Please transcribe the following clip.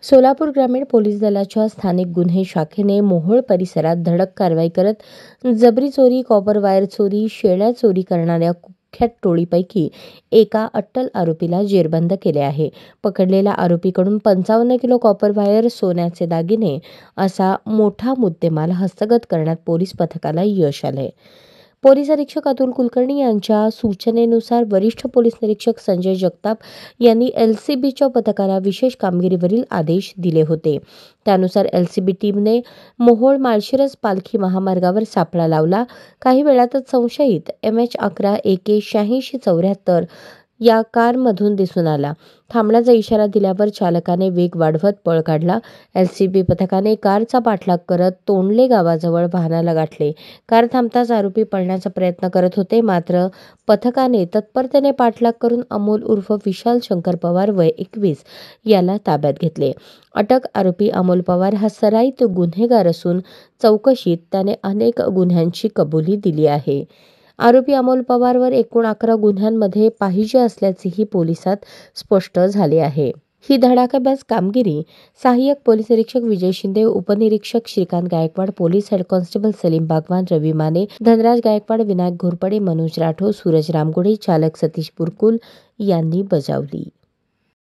सोलापूर ग्रामीण पोलीस दलाच्या स्थानिक गुन्हे शाखेने मोहोळ परिसरात धडक कारवाई करत जबरी चोरी, कॉपर वायर चोरी, शेळ्या चोरी करणाऱ्या कुख्यात टोळीपैकी एका अट्टल आरोपीला जेरबंद केले आहे. पकडलेल्या आरोपीकडून 55 किलो कॉपर वायर, सोन्याचे दागिने असा मोठा मुद्देमाल हस्तगत करण्यात पोलीस पथकाला यश आले. पोलीस अधीक्षक अतुल कुलकर्णी यांच्या सूचनेनुसार वरिष्ठ पोलीस निरीक्षक संजय जगताप यांनी एलसीबीच्या पथकाला विशेष कामगिरीवरील आदेश दिले होते. त्यानुसार एलसीबी टीमने मोहोळ माळशिरस पालखी महामार्गावर सापळा लावला. काही वेळातच संशयित MH11 AK 8674 या कारमधून दिसून आला. थांबण्याचा इशारा दिल्यावर चालकाने वेग वाढवत पळ काढला. एलसीबी पथकाने कारचा पाठलाग करत तोंडले गावाजवळ वाहनाला गाठले. कार थांबताच आरोपी पळण्याचा प्रयत्न करत होते, मात्र पथकाने तत्परतेने पाठलाग करून अमोल उर्फ विशाल शंकर पवार वय 21 याला ताब्यात घेतले. अटक आरोपी अमोल पवार हा सराईत गुन्हेगार असून चौकशीत त्याने अनेक गुन्ह्यांची कबुली दिली आहे. आरोपी अमोल पवारवर एकूण 11 गुन्ह्यांमध्ये पाहिजे असल्याचेही पोलिसात स्पष्ट झाले आहे. ही धडाकेबाज कामगिरी सहाय्यक पोलीस निरीक्षक विजय शिंदे, उपनिरीक्षक Shrikant Gaikwad, police head constable Salim Bagwan, Ravi Mane, Dhanraj Gaikwad, Vinayak Ghorpade, Manoj Rathod, Suraj Ramgode, चालक सतीश बुरकुल यांनी बजावली.